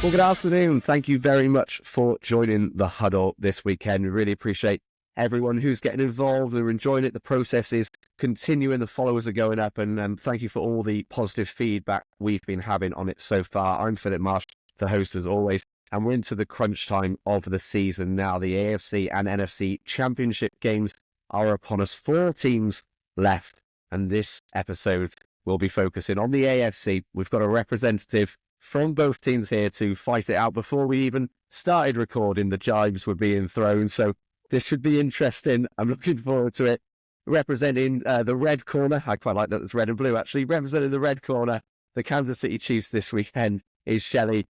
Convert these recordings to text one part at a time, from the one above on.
Well, good afternoon. Thank you very much for joining the Huddle this weekend. We really appreciate everyone who's getting involved. We're enjoying it. The process is continuing. The followers are going up. And thank you for all the positive feedback we've been having on it so far. I'm Philip Marsh, the host as always. And we're into the crunch time of the season now. The AFC and NFC Championship games are upon us. 4 teams left. And this episode will be focusing on the AFC. We've got a representative from both teams here to fight it out. Before we even started recording, the jibes were being thrown. So this should be interesting. I'm looking forward to it. Representing the red corner, I quite like that it's red and blue actually. Representing the red corner, the Kansas City Chiefs this weekend is Shelley.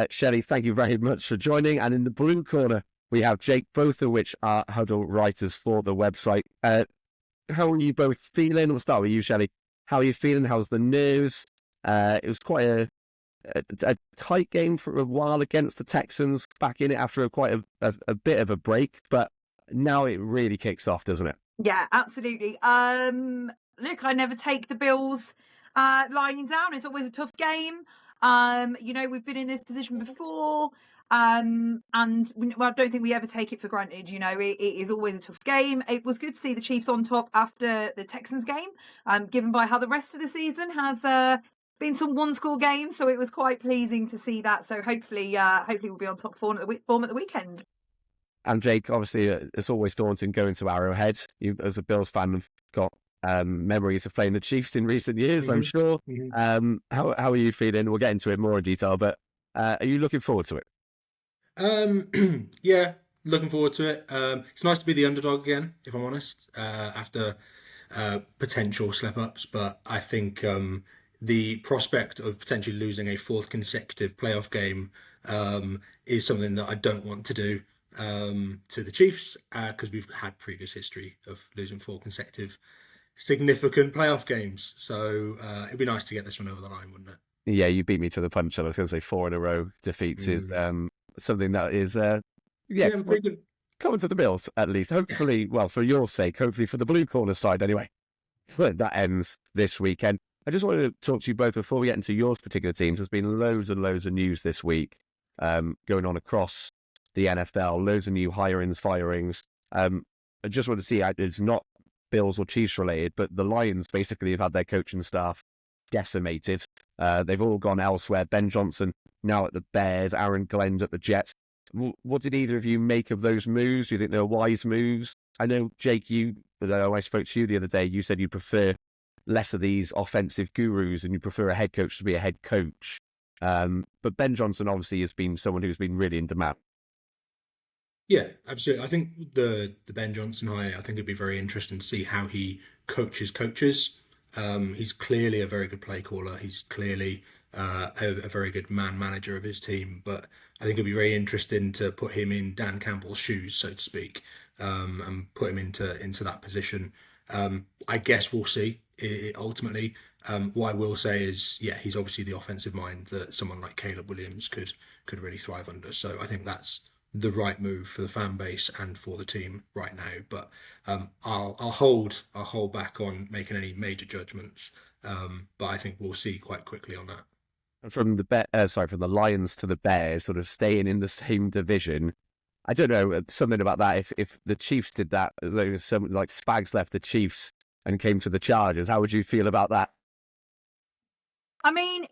Shelley, thank you very much for joining. And in the blue corner, we have Jake, both of which are Huddle writers for the website. How are you both feeling? We'll start with you, Shelley. How are you feeling? How's the news? It was quite a tight game for a while against the Texans, back in it after quite a bit of a break, but now it really kicks off, doesn't it? Yeah, absolutely. Look, I never take the Bills lying down. It's always a tough game. We've been in this position before, and I don't think we ever take it for granted. It is always a tough game. It was good to see the Chiefs on top after the Texans game, given by how the rest of the season has been some one-score games, so it was quite pleasing to see that. So hopefully we'll be on top form at the weekend. And Jake, obviously, it's always daunting going to Arrowhead. You, as a Bills fan, have got memories of playing the Chiefs in recent years, I'm sure. How are you feeling? We'll get into it more in detail, but are you looking forward to it? Yeah, looking forward to it. It's nice to be the underdog again, if I'm honest, after potential slip-ups, but I think the prospect of potentially losing a 4th consecutive playoff game is something that I don't want to do to the Chiefs, because we've had previous history of losing 4 consecutive significant playoff games. So it'd be nice to get this one over the line, wouldn't it? Yeah, you beat me to the punch. I was going to say 4 in a row defeats is something that is pretty good. Coming to the Bills, at least. Hopefully, well, for your sake, hopefully for the blue corner side anyway. That ends this weekend. I just wanted to talk to you both before we get into your particular teams. There's been loads and loads of news this week going on across the NFL, loads of new hirings, firings. I just want to see, it's not Bills or Chiefs related, but the Lions basically have had their coaching staff decimated. They've all gone elsewhere. Ben Johnson now at the Bears, Aaron Glenn at the Jets. What did either of you make of those moves? Do you think they were wise moves? I know, Jake, I spoke to you the other day, you said you prefer less of these offensive gurus and you prefer a head coach to be a head coach. But Ben Johnson obviously has been someone who's been really in demand. Yeah, absolutely. I think the Ben Johnson hire, I think it'd be very interesting to see how he coaches coaches. He's clearly a very good play caller. He's clearly a very good man manager of his team. But I think it'd be very interesting to put him in Dan Campbell's shoes, so to speak, and put him into that position. I guess we'll see. Ultimately, what I will say is, yeah, he's obviously the offensive mind that someone like Caleb Williams could really thrive under. So I think that's the right move for the fan base and for the team right now. But I'll hold back on making any major judgments. But I think we'll see quite quickly on that. And from the Lions to the Bears, sort of staying in the same division. I don't know, something about that. If the Chiefs did that, if someone like Spags left the Chiefs and came to the Chargers, how would you feel about that? I mean,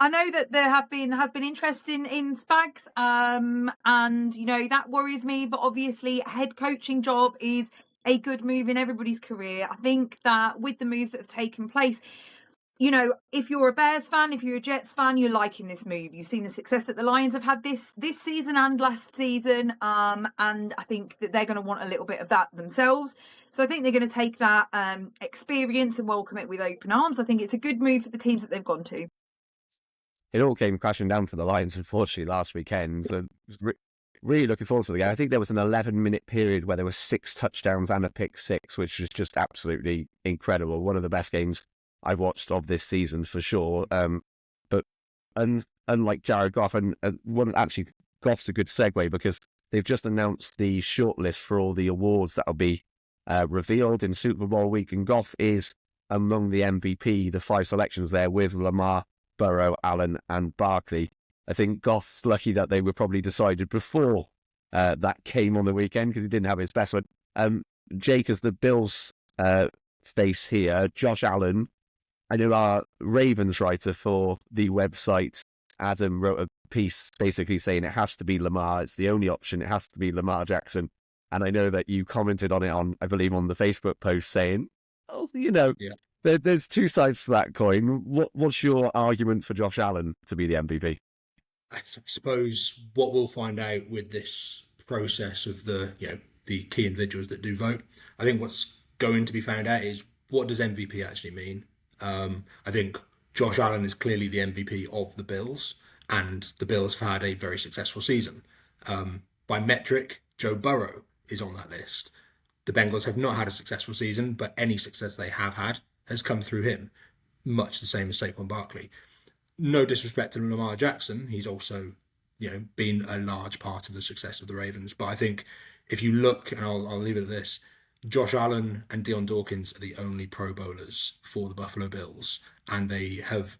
I know that there has been interest in Spags, and that worries me. But obviously, a head coaching job is a good move in everybody's career. I think that with the moves that have taken place, if you're a Bears fan, if you're a Jets fan, you're liking this move. You've seen the success that the Lions have had this season and last season, and I think that they're going to want a little bit of that themselves. So I think they're going to take that experience and welcome it with open arms. I think it's a good move for the teams that they've gone to. It all came crashing down for the Lions, unfortunately, last weekend. So really looking forward to the game. I think there was an 11-minute period where there were 6 touchdowns and a pick 6, which was just absolutely incredible. One of the best games I've watched of this season for sure. But unlike Jared Goff, actually Goff's a good segue because they've just announced the shortlist for all the awards that will be revealed in Super Bowl week, and Goff is among the MVP, the 5 selections there with Lamar, Burrow, Allen, and Barkley. I think Goff's lucky that they were probably decided before that came on the weekend because he didn't have his best one. Jake, as the Bills face here, Josh Allen, I know our Ravens writer for the website, Adam, wrote a piece basically saying it has to be Lamar. It's the only option. It has to be Lamar Jackson. And I know that you commented on it I believe, on the Facebook post saying, oh, yeah. There's two sides to that coin. What's your argument for Josh Allen to be the MVP? I suppose what we'll find out with this process of the key individuals that do vote, I think what's going to be found out is, what does MVP actually mean? I think Josh Allen is clearly the MVP of the Bills, and the Bills have had a very successful season. By metric, Joe Burrow is on that list. The Bengals have not had a successful season, but any success they have had has come through him, much the same as Saquon Barkley. No disrespect to Lamar Jackson, he's also, been a large part of the success of the Ravens. But I think if you look, and I'll leave it at this, Josh Allen and Deion Dawkins are the only Pro Bowlers for the Buffalo Bills, and they have,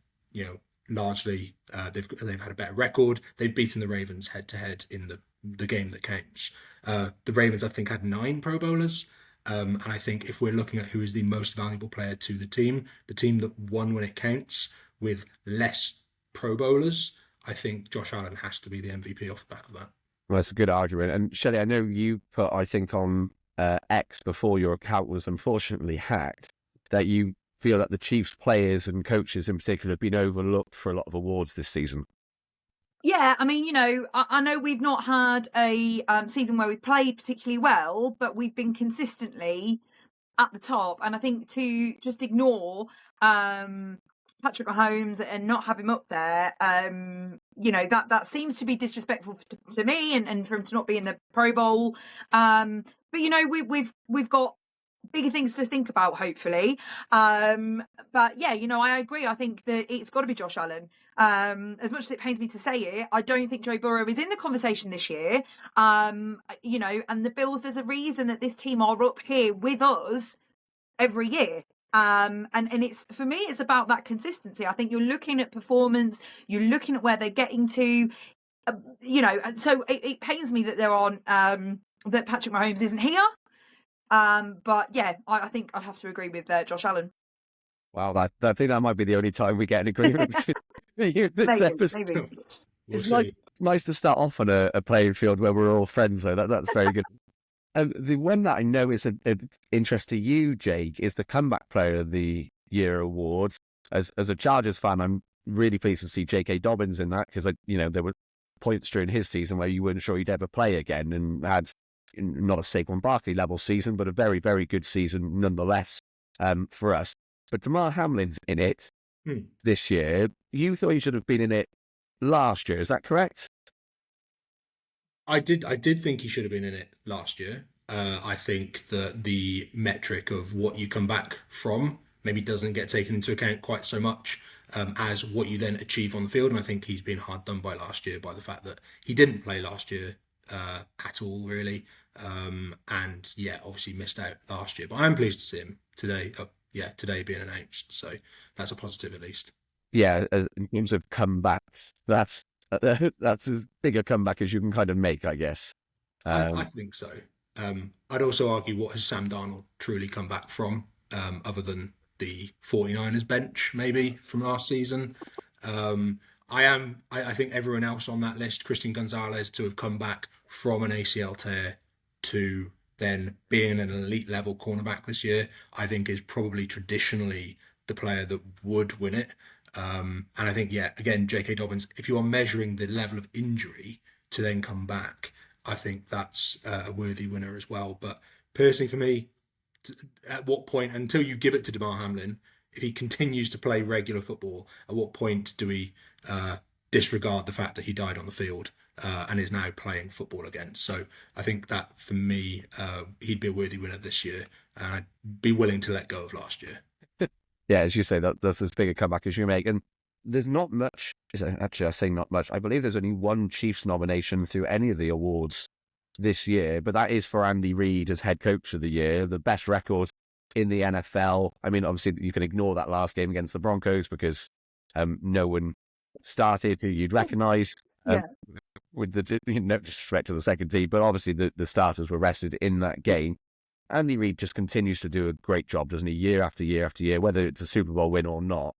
largely they've had a better record. They've beaten the Ravens head to head in the game that counts. The Ravens, I think, had 9 Pro Bowlers. And I think if we're looking at who is the most valuable player to the team that won when it counts with less Pro Bowlers, I think Josh Allen has to be the MVP off the back of that. Well, that's a good argument. And Shelley, I know you put, I think, on X before your account was unfortunately hacked, that you feel that the Chiefs players and coaches in particular have been overlooked for a lot of awards this season. Yeah, I mean, I know we've not had a season where we played particularly well, but we've been consistently at the top. And I think to just ignore Patrick Mahomes and not have him up there, that seems to be disrespectful to me and for him to not be in the Pro Bowl. But we've got bigger things to think about, hopefully. But yeah, I agree. I think that it's got to be Josh Allen. As much as it pains me to say it, I don't think Joe Burrow is in the conversation this year. And the Bills, there's a reason that this team are up here with us every year. And it's, for me, it's about that consistency. I think you're looking at performance, you're looking at where they're getting to, so it pains me that that Patrick Mahomes isn't here. But yeah, I think I'd have to agree with Josh Allen. Wow, I think that might be the only time we get an agreement. Maybe. It's nice to start off on a playing field where we're all friends, though. That's very good. The one that I know is of interest to you, Jake, is the Comeback Player of the Year awards. As a Chargers fan, I'm really pleased to see J.K. Dobbins in that, because there were points during his season where you weren't sure he'd ever play again, and had not a Saquon Barkley level season, but a very, very good season nonetheless for us. But Damar Hamlin's in it this year. You thought he should have been in it last year, is that correct? I did think he should have been in it last year. I think that the metric of what you come back from maybe doesn't get taken into account quite so much as what you then achieve on the field. And I think he's been hard done by last year by the fact that he didn't play last year at all, really. And yeah, obviously missed out last year. But I'm pleased to see him today being announced. So that's a positive at least. Yeah, in terms of comebacks, that's as big a comeback as you can kind of make, I guess. I think so. I'd also argue, what has Sam Darnold truly come back from, other than the 49ers bench, maybe, from last season? I think everyone else on that list, Christian Gonzalez, to have come back from an ACL tear to then being an elite level cornerback this year, I think is probably traditionally the player that would win it. And I think, again, J.K. Dobbins, if you are measuring the level of injury to then come back, I think that's a worthy winner as well. But personally for me, at what point, until you give it to Damar Hamlin, if he continues to play regular football, at what point do we disregard the fact that he died on the field and is now playing football again? So I think that, for me, he'd be a worthy winner this year, and I'd be willing to let go of last year. Yeah, as you say, that's as big a comeback as you make. And there's not much, actually I say not much, I believe there's only one Chiefs nomination through any of the awards this year, but that is for Andy Reid as head coach of the year, the best record in the NFL. I mean, obviously you can ignore that last game against the Broncos because no one started, who you'd recognise. Yeah. With the no disrespect to the second team, but obviously the starters were rested in that game. Andy Reid just continues to do a great job, doesn't he? Year after year after year, whether it's a Super Bowl win or not.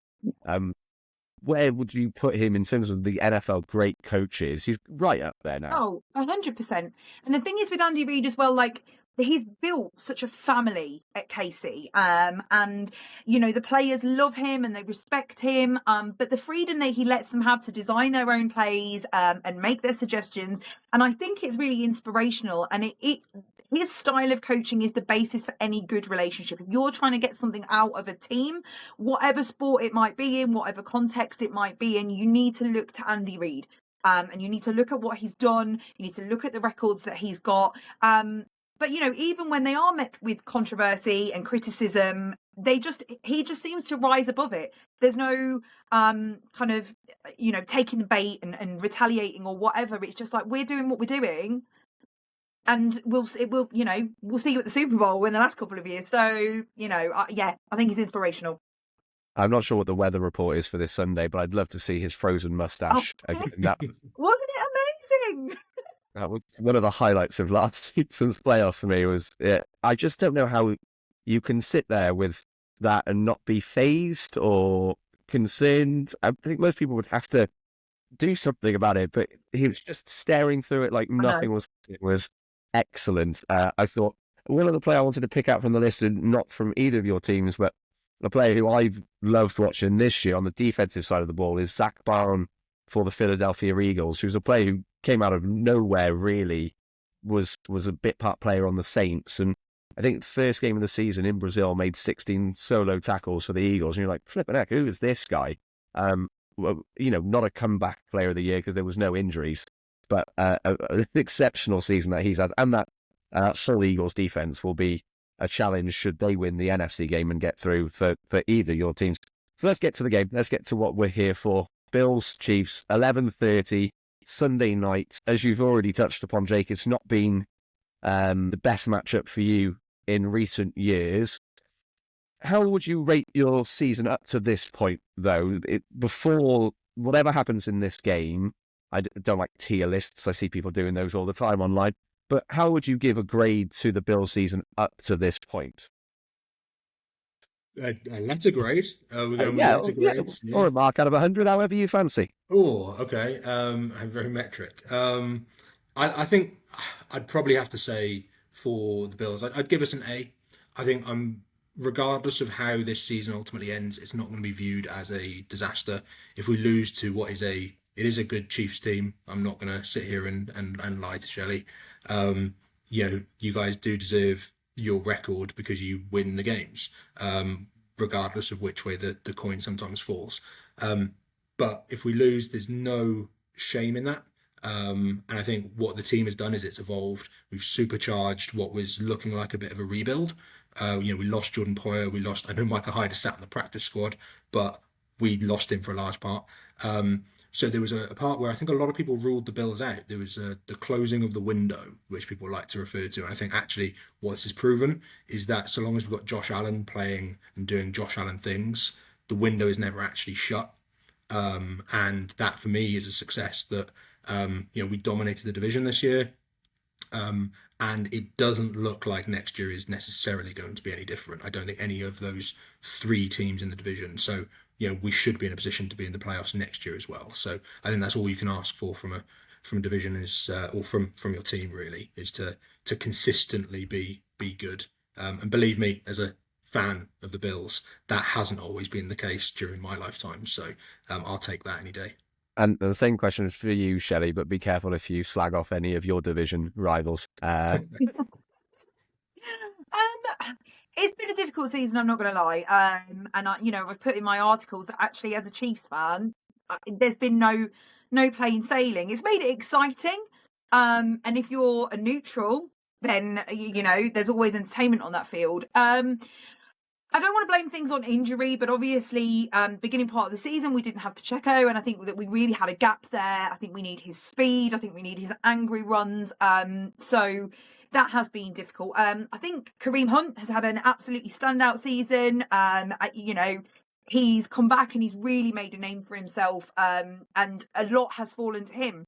Where would you put him in terms of the NFL great coaches? He's right up there now. Oh, 100%. And the thing is with Andy Reid as well, like, he's built such a family at KC, and the players love him and they respect him, but the freedom that he lets them have to design their own plays and make their suggestions, and I think it's really inspirational. And his style of coaching is the basis for any good relationship. If you're trying to get something out of a team, whatever sport it might be in, whatever context it might be in, you need to look to Andy Reid, and you need to look at what he's done. You need to look at the records that he's got. But, even when they are met with controversy and criticism, he just seems to rise above it. There's no kind of, taking the bait and retaliating or whatever. It's just like, we're doing what we're doing. And we'll see you at the Super Bowl in the last couple of years. So, I think he's inspirational. I'm not sure what the weather report is for this Sunday, but I'd love to see his frozen mustache. Wasn't it amazing? That was one of the highlights of last season's playoffs for me. I just don't know how you can sit there with that and not be fazed or concerned. I think most people would have to do something about it, but he was just staring through it like nothing was. It was excellent. I thought one of the players I wanted to pick out from the list, and not from either of your teams, but a player who I've loved watching this year on the defensive side of the ball is Zach Barn for the Philadelphia Eagles, who's a player who came out of nowhere, really, was a bit part player on the Saints. And I think the first game of the season in Brazil made 16 solo tackles for the Eagles. And you're like, flipping heck, who is this guy? Not a comeback player of the year because there was no injuries, but an exceptional season that he's had. And that full Eagles defense will be a challenge should they win the NFC game and get through for either your teams. So let's get to the game. Let's get to what we're here for. Bills, Chiefs, 11:30, Sunday night. As you've already touched upon, Jake, it's not been the best matchup for you in recent years. How would you rate your season up to this point, though? Before whatever happens in this game, I don't like tier lists. I see people doing those all the time online. But how would you give a grade to the Bills season up to this point? A letter grade? We're going with letter grades? Yeah. Or a mark out of 100, however you fancy. Oh, okay. I'm very metric. I think I'd probably have to say for the Bills, I'd give us an A. I think regardless of how this season ultimately ends, it's not going to be viewed as a disaster. If we lose to what is it is a good Chiefs team. I'm not going to sit here and lie to Shelley. You guys do deserve your record because you win the games, regardless of which way the coin sometimes falls. But if we lose, there's no shame in that. And I think what the team has done is it's evolved. We've supercharged what was looking like a bit of a rebuild. We lost Jordan Poyer. I know Micah Hyde has sat in the practice squad, but we lost him for a large part. So there was a part where I think a lot of people ruled the Bills out. There was the closing of the window, which people like to refer to. And I think actually what this has proven is that so long as we've got Josh Allen playing and doing Josh Allen things, the window is never actually shut. And that for me is a success that, we dominated the division this year. And it doesn't look like next year is necessarily going to be any different. I don't think any of those three teams in the division. So, we should be in a position to be in the playoffs next year as well. So I think that's all you can ask for from a division is, or from your team really, is to consistently be good. And believe me, as a fan of the Bills, that hasn't always been the case during my lifetime. So I'll take that any day. And the same question is for you, Shelley, but be careful if you slag off any of your division rivals. It's been a difficult season, I'm not going to lie. And I've put in my articles that actually, as a Chiefs fan, there's been no plain sailing. It's made it exciting. And if you're a neutral, then, there's always entertainment on that field. I don't want to blame things on injury, but obviously, beginning part of the season, we didn't have Pacheco, and I think that we really had a gap there. I think we need his speed. I think we need his angry runs. So that has been difficult. I think Kareem Hunt has had an absolutely standout season. he's come back and he's really made a name for himself, and a lot has fallen to him.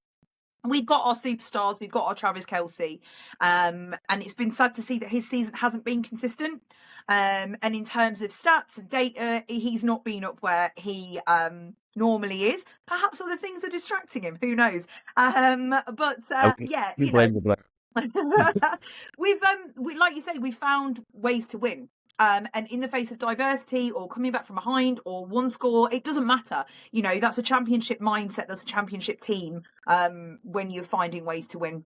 We've got our superstars, we've got our Travis Kelce, and it's been sad to see that his season hasn't been consistent. And in terms of stats and data, he's not been up where he normally is. Perhaps other things are distracting him. Who knows? But yeah, You you blame know, the bloke. we've like you said, we found ways to win. And in the face of diversity or coming back from behind or one score, it doesn't matter. You know, that's a championship mindset. That's a championship team when you're finding ways to win.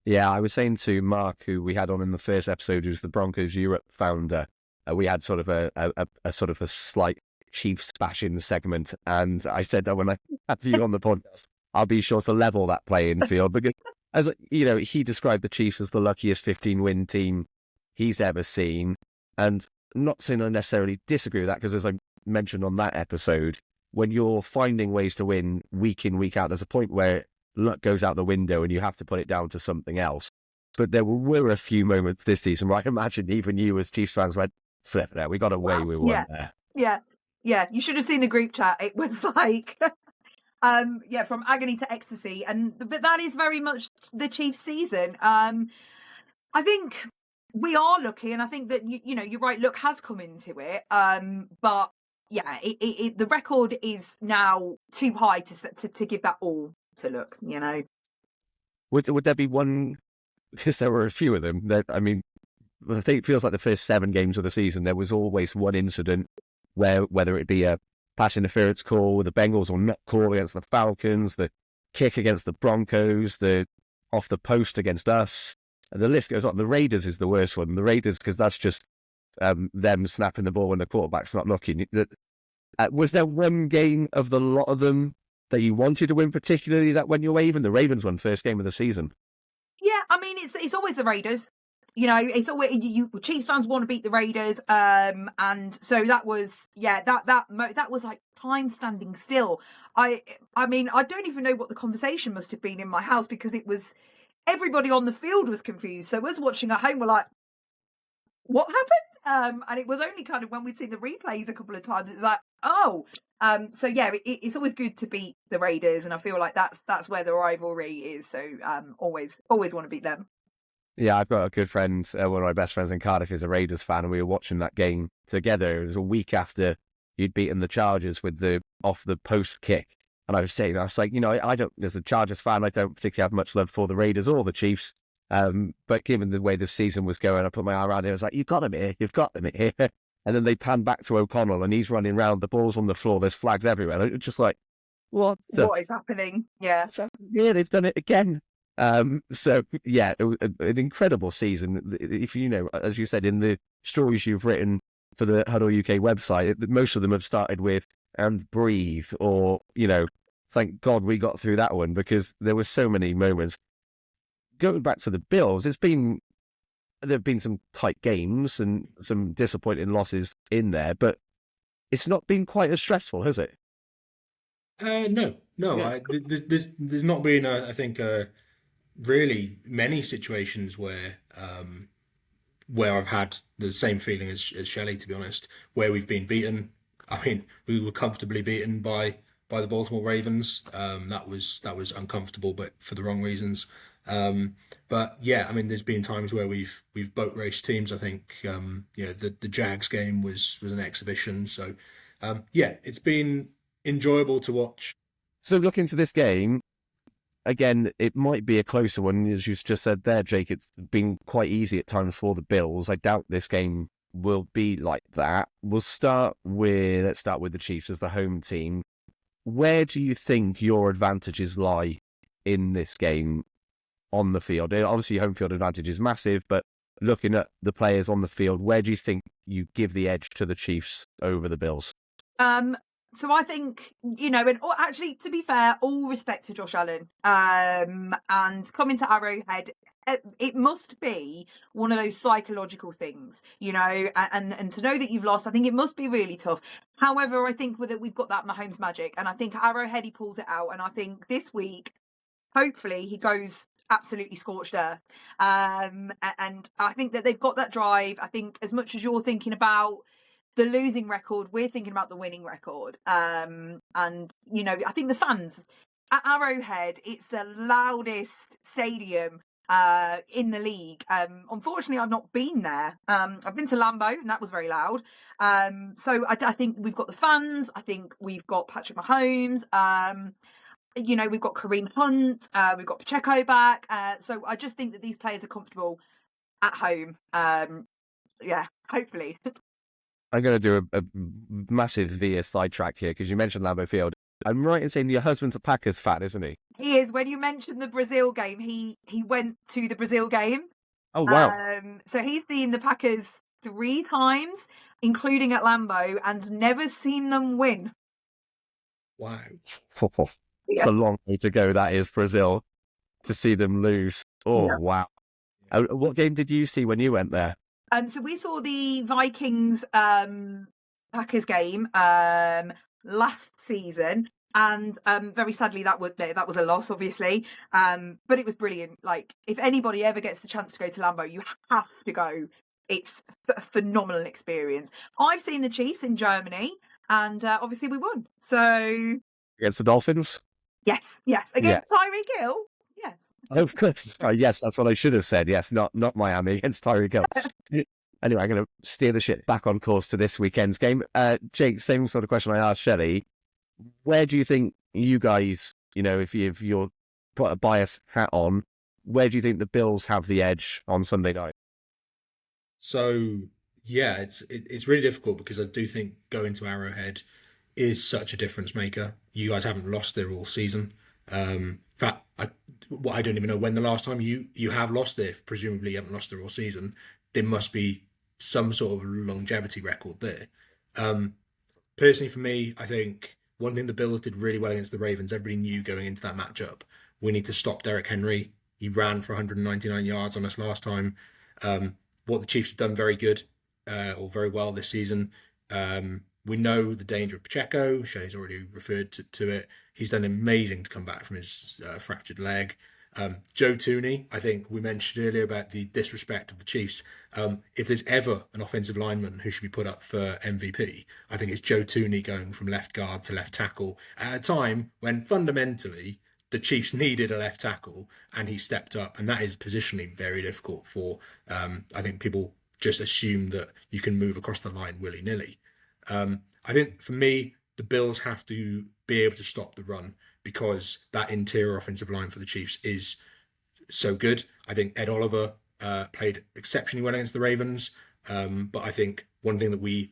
Yeah, I was saying to Mark, who we had on in the first episode, who's the Broncos Europe founder, we had sort of a sort of a slight Chiefs bashing segment. And I said that when I have you on the podcast, I'll be sure to level that playing field because, as you know, he described the Chiefs as the luckiest 15-win team he's ever seen. And I'm not saying I necessarily disagree with that because, as I mentioned on that episode, when you're finding ways to win week in, week out, there's a point where luck goes out the window and you have to put it down to something else. But there were a few moments this season where I imagine even you as Chiefs fans went, flip it out, we got away with one there. Yeah. You should have seen the group chat. It was like... from agony to ecstasy, but that is very much the Chiefs season. I think we are lucky, and I think that you know, you're right, luck has come into it. But yeah, the record is now too high to give that all to luck. You know, would there be one? Because there were a few of them. That, I mean, I think it feels like the first 7 games of the season there was always one incident where, whether it be a pass interference call with the Bengals or not call against the Falcons, the kick against the Broncos, the off the post against us, and the list goes on. The Raiders is the worst one. The Raiders, because that's just them snapping the ball when the quarterback's not looking. Was there one game of the lot of them that you wanted to win particularly that went your way? Even the Ravens won first game of the season. Yeah, I mean, it's always the Raiders. You know, it's always Chiefs fans want to beat the Raiders, and so that was that was like time standing still. I mean, I don't even know what the conversation must have been in my house because it was everybody on the field was confused. So us watching at home were like, "What happened?" And it was only kind of when we'd seen the replays a couple of times, it was like, "Oh." So yeah, it's always good to beat the Raiders, and I feel like that's where the rivalry is. So always want to beat them. Yeah, I've got a good friend, one of my best friends in Cardiff is a Raiders fan, and we were watching that game together. It was a week after you'd beaten the Chargers with the off the post kick. And I was like, you know, I don't, as a Chargers fan, I don't particularly have much love for the Raiders or the Chiefs. But given the way the season was going, I put my arm around it. I was like, you've got them here. And then they pan back to O'Connell and he's running around, the ball's on the floor, there's flags everywhere. It's just like, what is happening? Yeah. Yeah, they've done it again. So yeah, an incredible season. If you know, as you said in the stories you've written for the HuddleUK website, most of them have started with "and breathe," or you know, thank God we got through that one because there were so many moments. Going back to the Bills, there've been some tight games and some disappointing losses in there, but it's not been quite as stressful, has it? No. Yeah. There's not been, I think, really many situations where I've had the same feeling as Shelley, to be honest, where we've been beaten. I mean, we were comfortably beaten by the Baltimore Ravens. That was uncomfortable, but for the wrong reasons. But yeah, I mean, there's been times where we've boat raced teams. I think the Jags game was an exhibition. So yeah, it's been enjoyable to watch. So looking to this game, again, it might be a closer one, as you just said there, Jake. It's been quite easy at times for the Bills. I doubt this game will be like that. Let's start with the Chiefs as the home team. Where do you think your advantages lie in this game on the field? Obviously, home field advantage is massive, but looking at the players on the field, where do you think you give the edge to the Chiefs over the Bills? So I think, and actually, to be fair, all respect to Josh Allen, and coming to Arrowhead, it must be one of those psychological things, and to know that you've lost, I think it must be really tough. However, I think that we've got that Mahomes magic, and I think Arrowhead, he pulls it out, and I think this week, hopefully, he goes absolutely scorched earth. And I think that they've got that drive. I think as much as you're thinking about the losing record, we're thinking about the winning record. And, you know, I think the fans at Arrowhead, it's the loudest stadium in the league. Unfortunately, I've not been there. I've been to Lambeau, and that was very loud. So I think we've got the fans. I think we've got Patrick Mahomes. You know, we've got Kareem Hunt. We've got Pacheco back. So I just think that these players are comfortable at home. Yeah, hopefully. I'm going to do a massive Via sidetrack here because you mentioned Lambeau Field. I'm right in saying your husband's a Packers fan, isn't he? He is. When you mentioned the Brazil game, he went to the Brazil game. Oh, wow. So he's seen the Packers 3 times, including at Lambeau, and never seen them win. Wow. It's a long way to go, that is, Brazil, to see them lose. Oh, yeah. Wow. What game did you see when you went there? So we saw the Vikings Packers game last season, and very sadly that was a loss, obviously. But it was brilliant. Like, if anybody ever gets the chance to go to Lambeau, you have to go. It's a phenomenal experience. I've seen the Chiefs in Germany, and obviously we won. So against the Dolphins? Yes. Against Tyreek Hill. Yes. Of course. Yes, that's what I should have said. Yes, not Miami, against Tyreek Hill. Anyway, I'm going to steer the ship back on course to this weekend's game. Jake, same sort of question I asked Shelley. Where do you think you guys, you know, if you're put a bias hat on, where do you think the Bills have the edge on Sunday night? So, yeah, it's really difficult because I do think going to Arrowhead is such a difference maker. You guys haven't lost there all season. In fact, I don't even know when the last time you have lost there. Presumably you haven't lost there all season. There must be some sort of longevity record there. Personally, for me, I think one thing the Bills did really well against the Ravens, everybody knew going into that matchup, we need to stop Derrick Henry. He ran for 199 yards on us last time. What the Chiefs have done very good or very well this season. We know the danger of Pacheco. Shay's already referred to it. He's done amazing to come back from his fractured leg. Joe Tooney, I think we mentioned earlier about the disrespect of the Chiefs. If there's ever an offensive lineman who should be put up for MVP, I think it's Joe Tooney going from left guard to left tackle at a time when fundamentally the Chiefs needed a left tackle, and he stepped up, and that is positionally very difficult for, I think people just assume that you can move across the line willy-nilly. I think for me, the Bills have to be able to stop the run because that interior offensive line for the Chiefs is so good. I think Ed Oliver played exceptionally well against the Ravens, but I think one thing that we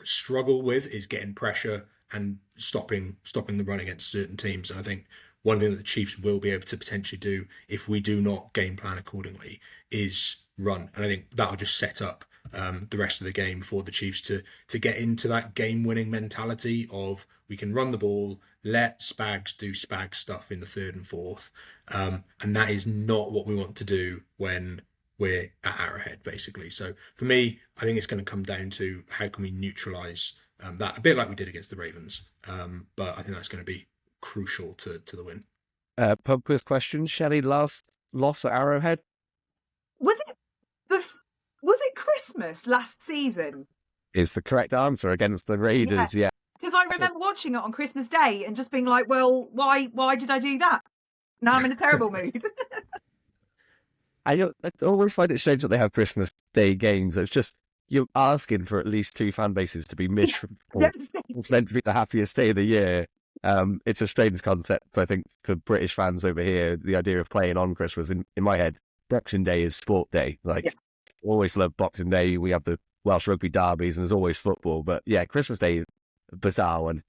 struggle with is getting pressure and stopping the run against certain teams. And I think one thing that the Chiefs will be able to potentially do if we do not game plan accordingly is run. And I think that'll just set up the rest of the game for the Chiefs to get into that game-winning mentality of we can run the ball, let Spags do Spag stuff in the third and fourth. And that is not what we want to do when we're at Arrowhead, basically. So for me, I think it's going to come down to how can we neutralise that, a bit like we did against the Ravens. But I think that's going to be crucial to the win. Pub quiz question. Shelley, last loss at Arrowhead? Was it Christmas last season? Is the correct answer against the Raiders, yeah. Because I remember watching it on Christmas Day and just being like, well, why did I do that? Now I'm in a terrible mood. I always find it strange that they have Christmas Day games. It's just, you're asking for at least 2 fan bases to be miserable. It's meant to be the happiest day of the year. It's a strange concept, I think, for British fans over here. The idea of playing on Christmas, in my head, Boxing Day is sport day. Always love Boxing Day. We have the Welsh rugby derbies and there's always football. But yeah, Christmas Day is bizarre one.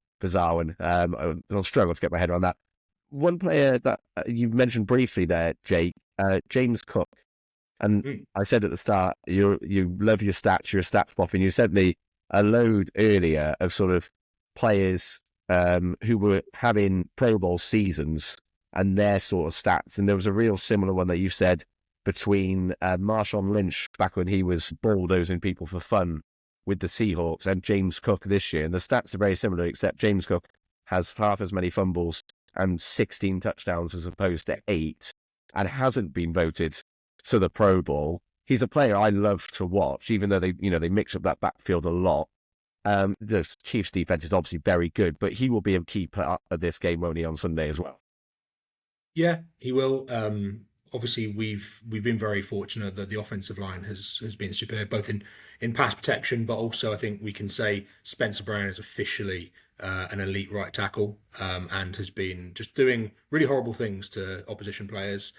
I'll struggle to get my head around that. One player that you mentioned briefly there, Jake, James Cook. And I said at the start, you love your stats, you're a stats buff, and you sent me a load earlier of sort of players who were having Pro Bowl seasons and their sort of stats. And there was a real similar one that you said between Marshawn Lynch back when he was bulldozing people for fun with the Seahawks and James Cook this year. And the stats are very similar, except James Cook has half as many fumbles and 16 touchdowns as opposed to 8 and hasn't been voted to the Pro Bowl. He's a player I love to watch, even though they mix up that backfield a lot. The Chiefs' defense is obviously very good, but he will be a key part of this game, won't he, on Sunday as well? Yeah, he will. Obviously, we've been very fortunate that the offensive line has been superb, both in pass protection, but also I think we can say Spencer Brown is officially an elite right tackle, and has been just doing really horrible things to opposition players.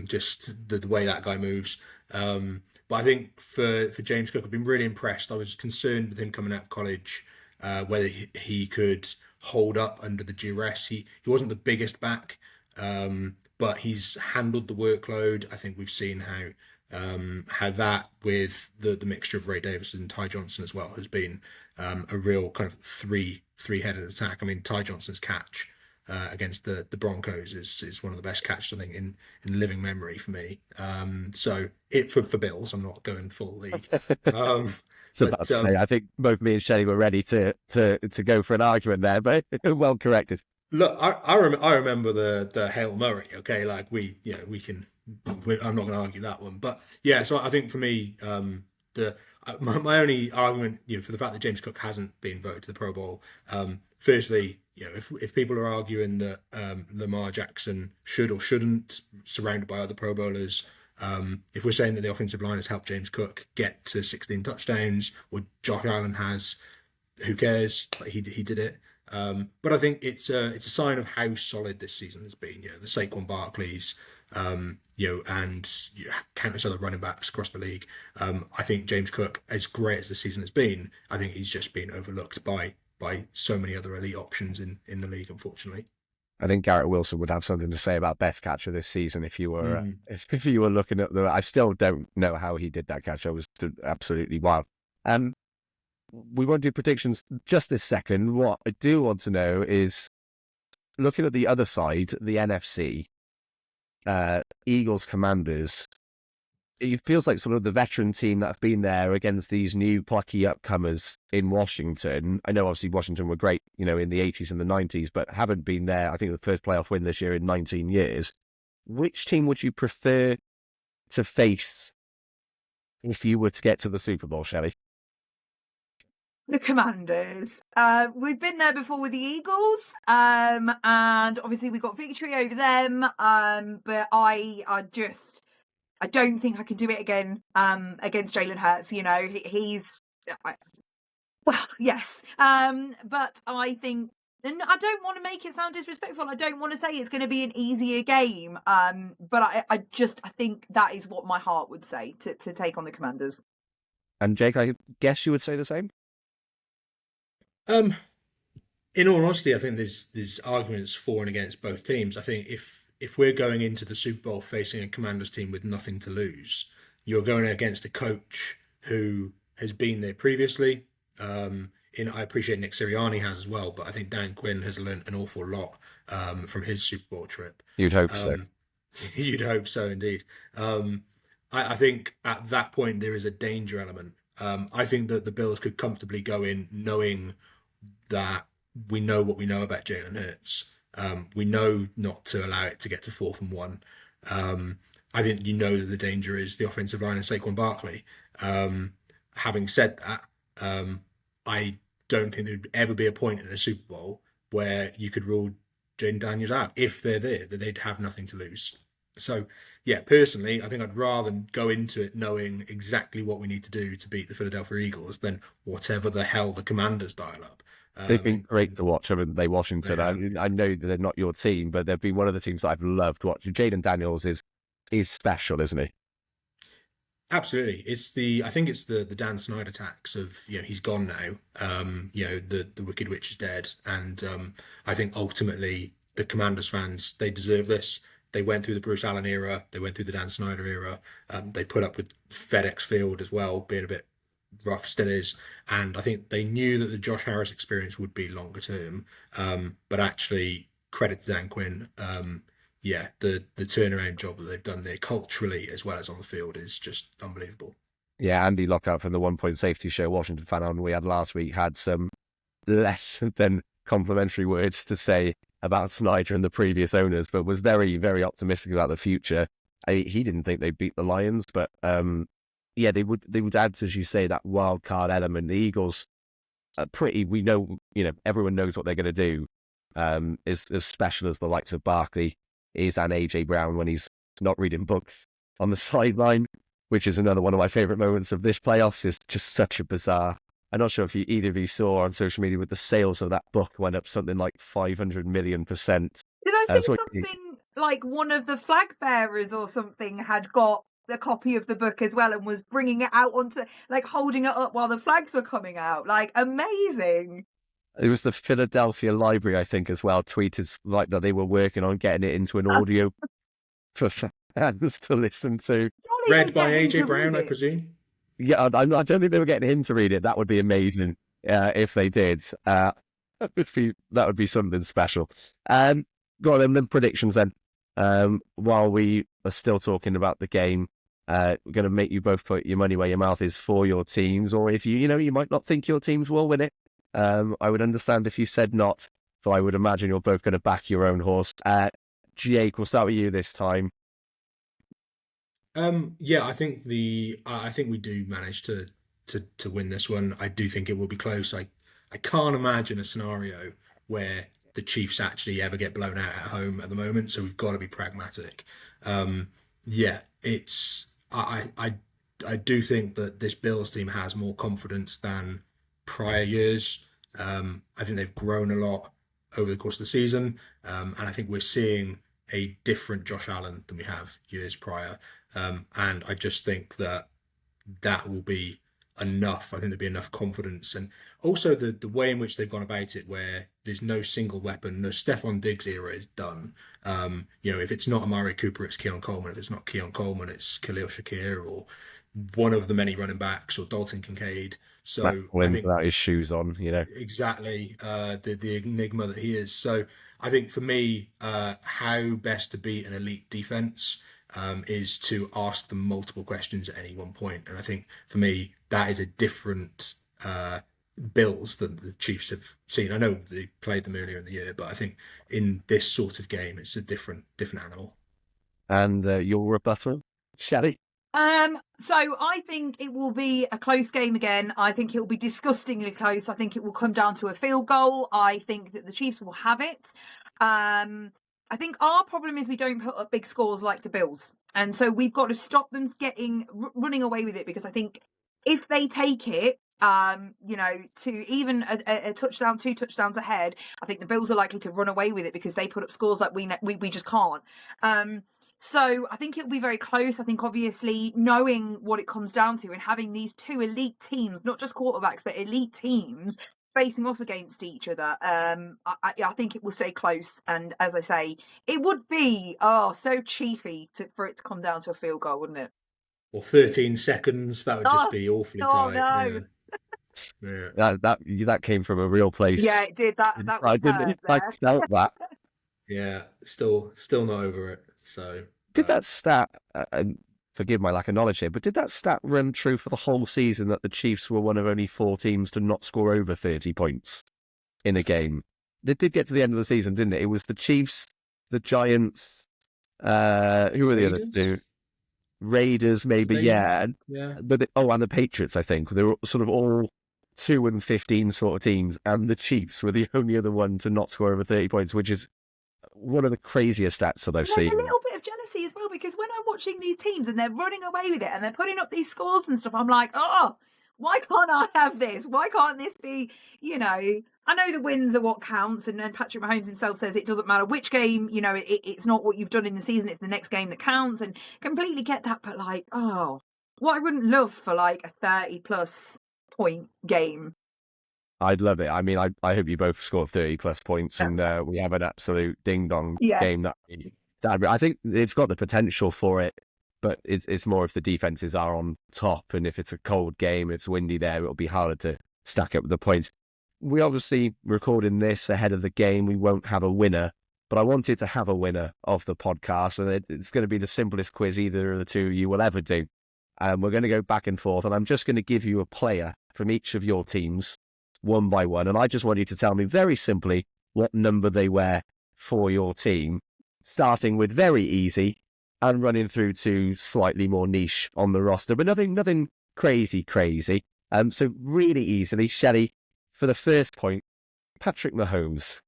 Just the way that guy moves. But I think for James Cook, I've been really impressed. I was concerned with him coming out of college, whether he could hold up under the duress. He wasn't the biggest back. But he's handled the workload. I think we've seen how that with the mixture of Ray Davis and Ty Johnson as well has been a real kind of three-headed attack. I mean, Ty Johnson's catch against the Broncos is one of the best catches I think in living memory for me. So it for Bills, I'm not going full league. So about to say, I think both me and Shelley were ready to go for an argument there, but well corrected. Look, I remember the Hail Murray. Okay, like I'm not going to argue that one, but yeah. So I think for me, my only argument, for the fact that James Cook hasn't been voted to the Pro Bowl, firstly, if people are arguing that Lamar Jackson should or shouldn't, surrounded by other Pro Bowlers, if we're saying that the offensive line has helped James Cook get to 16 touchdowns, or Josh Allen has, who cares? Like he did it. But I think it's a sign of how solid this season has been. The Saquon Barkleys, and countless other running backs across the league. I think James Cook, as great as the season has been, I think he's just been overlooked by so many other elite options in the league, unfortunately. I think Garrett Wilson would have something to say about best catcher this season if you were if you were looking at I still don't know how he did that catch. I was absolutely wild. We won't do predictions just this second. What I do want to know is, looking at the other side, the NFC, Eagles, Commanders, it feels like sort of the veteran team that have been there against these new plucky upcomers in Washington. I know obviously Washington were great, in the 80s and the 90s, but haven't been there, I think, the first playoff win this year in 19 years. Which team would you prefer to face if you were to get to the Super Bowl, Shelley? The Commanders. We've been there before with the Eagles, and obviously we got victory over them. But I don't think I can do it again against Jalen Hurts. Yes. But I think, and I don't want to make it sound disrespectful. I don't want to say it's going to be an easier game. But I think that is what my heart would say to take on the Commanders. And Jake, I guess you would say the same? In all honesty, I think there's arguments for and against both teams. I think if we're going into the Super Bowl facing a Commanders team with nothing to lose, you're going against a coach who has been there previously. I appreciate Nick Sirianni has as well, but I think Dan Quinn has learned an awful lot from his Super Bowl trip. You'd hope so. You'd hope so, indeed. I think at that point there is a danger element. I think that the Bills could comfortably go in knowing that we know what we know about Jalen Hurts. We know not to allow it to get to 4th and 1. I think that the danger is the offensive line and Saquon Barkley. Having said that, I don't think there'd ever be a point in a Super Bowl where you could rule Jaden Daniels out. If they're there, that they'd have nothing to lose. So, yeah, personally, I think I'd rather go into it knowing exactly what we need to do to beat the Philadelphia Eagles than whatever the hell the Commanders dial up. They've been great to watch, haven't they, Washington? I know that they're not your team, but they've been one of the teams that I've loved watching. Jaden Daniels is special, isn't he? Absolutely. I think it's the Dan Snyder tax of, he's gone now. The Wicked Witch is dead. And I think ultimately the Commanders fans, they deserve this. They went through the Bruce Allen era. They went through the Dan Snyder era. They put up with FedEx Field as well, being a bit rough, still is. And I think they knew that the Josh Harris experience would be longer term. But actually, credit to Dan Quinn. The turnaround job that they've done there culturally as well as on the field is just unbelievable. Yeah, Andy Lockout from the 1 Point Safety Show, Washington fan on we had last week, had some less than complimentary words to say about Snyder and the previous owners, but was very, very optimistic about the future. He didn't think they'd beat the Lions, but they would add, as you say, that wild card element. The Eagles pretty, we know, everyone knows what they're going to do, is as special as the likes of Barkley is, and AJ Brown when he's not reading books on the sideline, which is another one of my favourite moments of this playoffs. Is just such a bizarre. I'm not sure if either of you saw on social media, with the sales of that book went up something like 500 million%. Did I see something like one of the flag bearers or something had got the copy of the book as well and was bringing it out onto, like, holding it up while the flags were coming out? Like, amazing. It was the Philadelphia Library, I think, as well, tweeted like that they were working on getting it into an audio for fans to listen to. Read by AJ Brown, I presume. Yeah, I don't think they were getting him to read it. That would be amazing if they did. That would be something special. Go on then, predictions then. While we are still talking about the game, we're going to make you both put your money where your mouth is for your teams, or if you might not think your teams will win it. I would understand if you said not, but I would imagine you're both going to back your own horse. Jake, we'll start with you this time. Yeah, I think we do manage to win this one. I do think it will be close. I can't imagine a scenario where the Chiefs actually ever get blown out at home at the moment. So we've got to be pragmatic. Yeah, I do think that this Bills team has more confidence than prior years. I think they've grown a lot over the course of the season, and I think we're seeing a different Josh Allen than we have years prior. And I just think that will be enough. I think there'll be enough confidence, and also the way in which they've gone about it, where there's no single weapon. The Stephon Diggs era is done. If it's not Amari Cooper, it's Keon Coleman. If it's not Keon Coleman, it's Khalil Shakir or one of the many running backs, or Dalton Kincaid. So I think without his shoes on, exactly the enigma that he is. So I think for me, how best to beat an elite defense is to ask them multiple questions at any one point. And I think for me, that is a different Bills than the Chiefs have seen. I know they played them earlier in the year, but I think in this sort of game, it's a different animal. And your rebuttal, Shelley? So I think it will be a close game again. I think it will be disgustingly close. I think it will come down to a field goal. I think that the Chiefs will have it. I think our problem is we don't put up big scores like the Bills. And so we've got to stop them running away with it, because I think if they take it, to even a touchdown, 2 touchdowns ahead, I think the Bills are likely to run away with it because they put up scores like we just can't. So I think it'll be very close. I think obviously knowing what it comes down to and having these two elite teams, not just quarterbacks, but elite teams facing off against each other, I think it will stay close. And as I say, it would be so cheapy for it to come down to a field goal, wouldn't it? Or 13 seconds, that would just be awfully tight. No. Yeah. That came from a real place. Yeah, it did. That was I didn't. I felt that. Yeah, still not over it. So did that stat? Forgive my lack of knowledge here, but did that stat run true for the whole season, that the Chiefs were one of only 4 teams to not score over 30 points in a game? They did get to the end of the season, didn't it? It was the Chiefs, the Giants. Who were the other two? Raiders, maybe. Yeah. But and the Patriots, I think. They were sort of all 2-15 sort of teams, and the Chiefs were the only other one to not score over 30 points, which is one of the craziest stats that I've seen. A little bit of jealousy as well, because when I'm watching these teams and they're running away with it and they're putting up these scores and stuff, I'm like, why can't I have this? Why can't this be, I know the wins are what counts, and then Patrick Mahomes himself says it doesn't matter which game, it's not what you've done in the season, it's the next game that counts, and completely get that. But what I wouldn't love for like a 30+ point game. I'd love it. I mean, I hope you both score 30+ points, and we have an absolute ding-dong game. I think it's got the potential for it, but it's more if the defenses are on top, and if it's a cold game, it's windy there, it'll be harder to stack up the points. We obviously recording this ahead of the game. We won't have a winner, but I wanted to have a winner of the podcast, and it's going to be the simplest quiz either of the two of you will ever do. We're going to go back and forth, and I'm just going to give you a player from each of your teams, one by one, and I just want you to tell me very simply what number they wear for your team, starting with very easy and running through to slightly more niche on the roster, but nothing crazy. So really easily, Shelley, for the first point, Patrick Mahomes.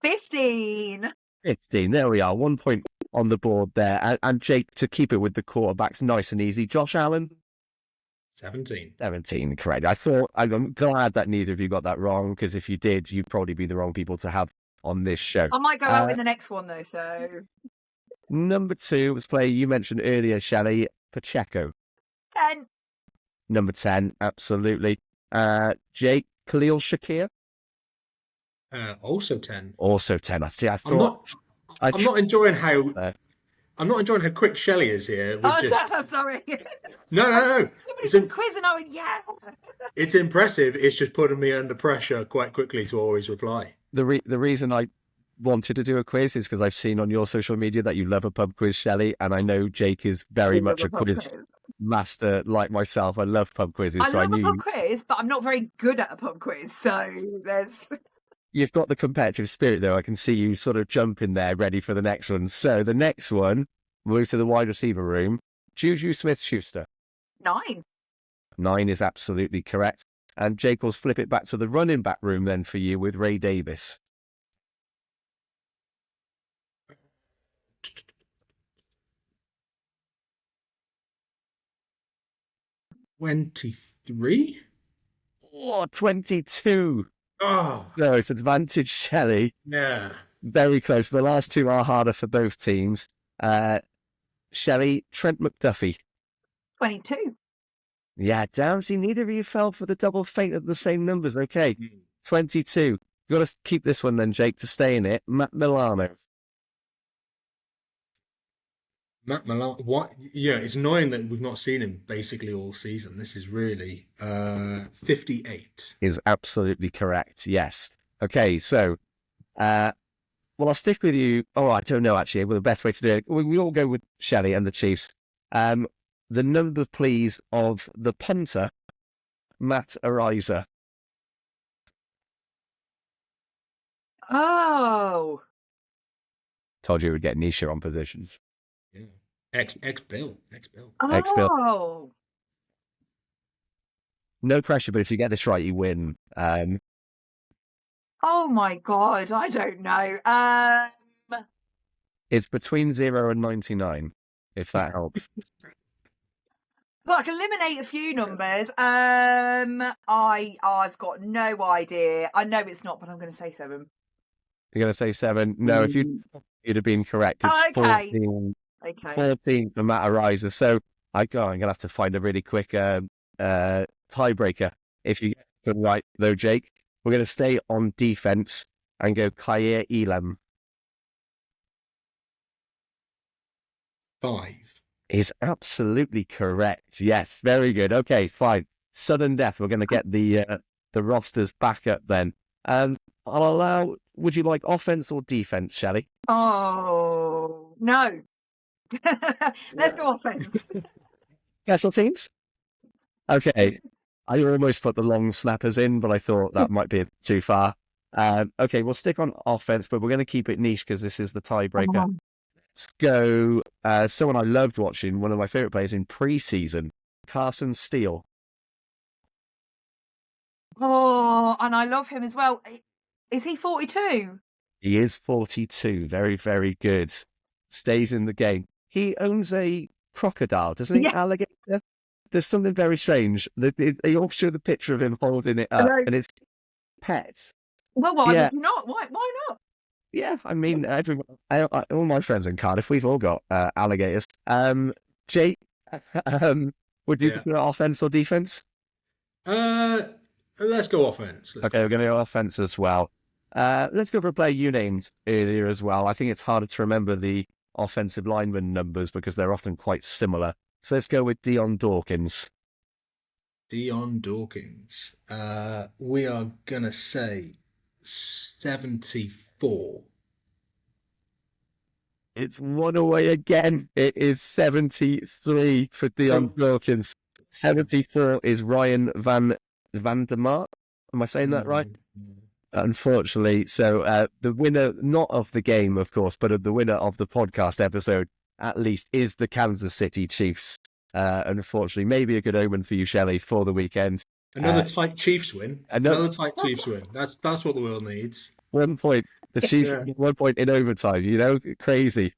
15. 15. There we are. 1 point on the board there. And Jake, to keep it with the quarterbacks, nice and easy. Josh Allen. 17. 17, correct. I'm glad that neither of you got that wrong, because if you did, you'd probably be the wrong people to have on this show. I might go out in the next one, though, so... Number 2 was player you mentioned earlier, Shelley, Pacheco. 10. Number 10, absolutely. Jake, Khalil Shakir. Also 10. Also 10. I'm not enjoying how quick Shelley is here. I'm sorry. No. Somebody's been quizzing. I went, yeah. It's impressive. It's just putting me under pressure quite quickly to always reply. The reason I wanted to do a quiz is because I've seen on your social media that you love a pub quiz, Shelley, and I know Jake is very much a quiz master like myself. I love pub quizzes. I love a pub quiz, but I'm not very good at a pub quiz, so there's... You've got the competitive spirit, though. I can see you sort of jumping there, ready for the next one. So the next one, move to the wide receiver room. Juju Smith-Schuster. 9. 9 is absolutely correct. And Jake will flip it back to the running back room then for you with Ray Davis. 23? Oh, 22. Oh. No, it's advantage Shelley. Yeah. Very close. The last two are harder for both teams. Shelley, Trent McDuffie. 22. Yeah, damn. See, neither of you fell for the double feint at the same numbers. Okay, 22. You've got to keep this one then, Jake, to stay in it. Matt Milano. Matt Milano. What? Yeah, it's annoying that we've not seen him basically all season. This is really 58. Is absolutely correct. Yes. Okay, so, well, I'll stick with you. Oh, I don't know, actually. Well, the best way to do it, we all go with Shelley and the Chiefs. The number, please, of the punter, Matt Ariza. Oh. Told you we'd get Nisha on positions. Yeah. Ex-Bill. Oh. Ex-Bill. No pressure, but if you get this right, you win. Oh my God, I don't know. It's between 0 and 99, if that helps. Well, I can eliminate a few numbers. I've got no idea. I know it's not, but I'm going to say 7. You're going to say 7? No, if you'd have been correct. It's okay. 14. Okay. 14 for Matt Ariza. So I'm going to have to find a really quick tiebreaker. If you get it right, though, Jake, we're going to stay on defense and go Kyer Elam. 5. Is absolutely correct. Yes, very good. Okay, fine. Sudden death. We're going to get the rosters back up then. I'll allow. Would you like offense or defense, Shelley? Oh no. Let's go offense. Special teams. Okay, I almost put the long snappers in, but I thought that might be too far. Okay, we'll stick on offense, but we're going to keep it niche because this is the tiebreaker. Let's go. Someone I loved watching, one of my favorite players in preseason, Carson Steele. Oh, and I love him as well. Is he 42? He is 42. Very, very good. Stays in the game. He owns a crocodile, doesn't he? Yeah. Alligator. There's something very strange. They all show the picture of him holding it up, and it's pet. Well, why would you not? Why not? Yeah, I mean, everyone, all my friends in Cardiff, we've all got alligators. Jake, would you prefer offense or defense? Let's go offense. We're going to go offense as well. Let's go for a player you named earlier as well. I think it's harder to remember the offensive lineman numbers because they're often quite similar. So let's go with Dion Dawkins. Dion Dawkins. We are going to say 74. It's one away again. It is 73 for Dion Dawkins. 74 is Ryan Van der Mark. Am I saying that right? Unfortunately. So the winner, not of the game, of course, but of the winner of the podcast episode, at least, is the Kansas City Chiefs. Unfortunately, maybe a good omen for you, Shelley, for the weekend. Another tight Chiefs win. Another- Another tight Chiefs win. That's what the world needs. 1 point. The Chiefs Yeah. 1 point in overtime. Crazy.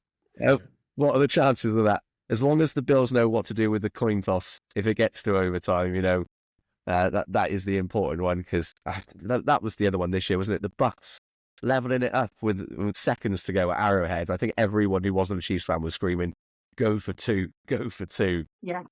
What are the chances of that? As long as the Bills know what to do with the coin toss, if it gets to overtime, that is the important one, because that was the other one this year, wasn't it? The Bucks leveling it up with seconds to go at Arrowhead. I think everyone who wasn't a Chiefs fan was screaming, "Go for two! Go for two!" Yeah.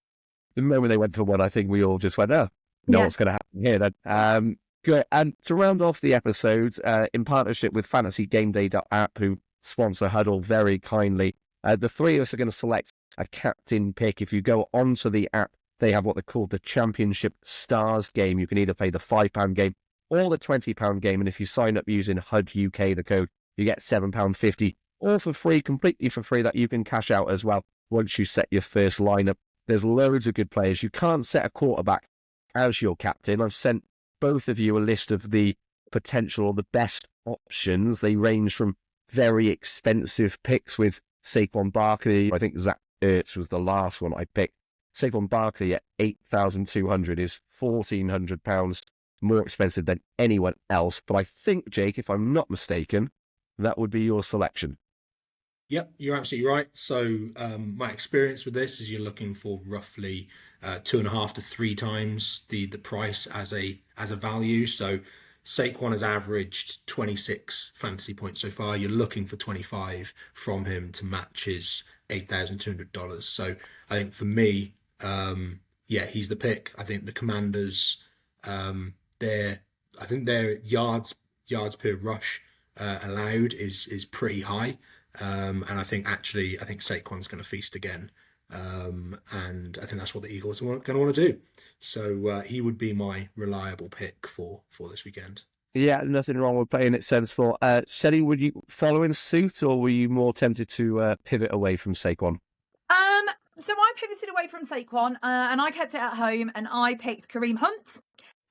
The moment they went for one, I think we all just went, "Oh, know what's going to happen here." Then, good. And to round off the episode, in partnership with FantasyGameday.app, who sponsor Huddle very kindly, the three of us are going to select a captain pick. If you go onto the app, they have what they call the Championship Stars game. You can either play the £5 game or the £20 game. And if you sign up using HuddleUK, the code, you get £7.50, all for free, completely for free, that you can cash out as well once you set your first lineup. There's loads of good players. You can't set a quarterback as your captain. I've sent both of you a list of the potential or the best options. They range from very expensive picks with Saquon Barkley. I think Zach Ertz was the last one I picked. Saquon Barkley at $8,200 is £1,400 more expensive than anyone else. But I think, Jake, if I'm not mistaken, that would be your selection. Yep, you're absolutely right. So my experience with this is you're looking for roughly 2.5 to 3 times the price as a value. So Saquon has averaged 26 fantasy points so far. You're looking for 25 from him to match his $8,200. So I think for me, he's the pick. I think the Commanders, their yards per rush allowed is pretty high. And I think Saquon's going to feast again. And I think that's what the Eagles are going to want to do. So he would be my reliable pick for this weekend. Yeah, nothing wrong with playing it sensible. Shelley, would you follow in suit, or were you more tempted to pivot away from Saquon? So I pivoted away from Saquon, and I kept it at home, and I picked Kareem Hunt.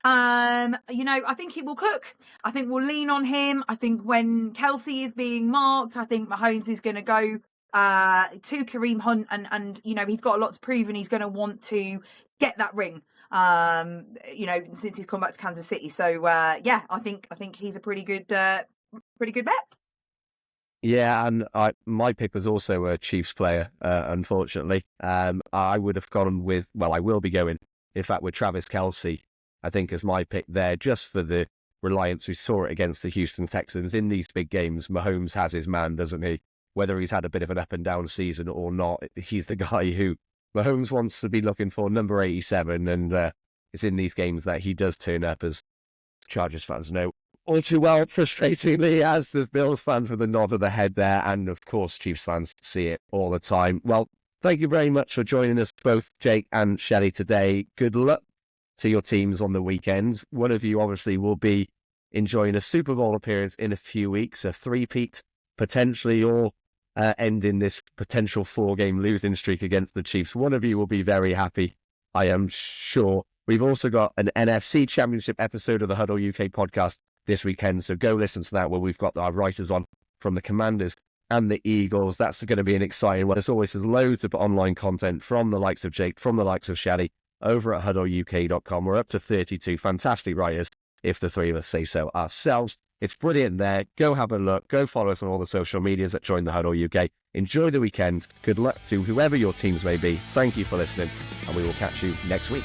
I think he will cook. I think we'll lean on him. I think when Kelsey is being marked, I think Mahomes is going to go to Kareem Hunt, and he's got a lot to prove, and he's going to want to get that ring. Since he's come back to Kansas City. So I think he's a pretty good bet. Yeah, and my pick was also a Chiefs player, unfortunately. I would have gone with, I will be going, in fact, with Travis Kelsey, I think, as my pick there, just for the reliance we saw it against the Houston Texans. In these big games, Mahomes has his man, doesn't he? Whether he's had a bit of an up and down season or not, he's the guy who Mahomes wants to be looking for, number 87, and it's in these games that he does turn up, as Chargers fans know all too well, frustratingly, as the Bills fans with a nod of the head there, and of course Chiefs fans see it all the time. Well, thank you very much for joining us, both Jake and Shelley, today. Good luck to your teams on the weekend. One of you obviously will be enjoying a Super Bowl appearance in a few weeks, a three-peat, potentially, or ending this potential 4-game losing streak against the Chiefs. One of you will be very happy, I am sure. We've also got an NFC Championship episode of the HuddleUK podcast this weekend, so go listen to that, where we've got our writers on from the Commanders and the Eagles. That's going to be an exciting one. As always, there's loads of online content from the likes of Jake, from the likes of Shelley, over at HuddleUK.com. We're up to 32 fantastic writers, if the three of us say so ourselves. It's brilliant there. Go have a look. Go follow us on all the social medias at Join the Huddle UK. Enjoy the weekend. Good luck to whoever your teams may be. Thank you for listening, and we will catch you next week.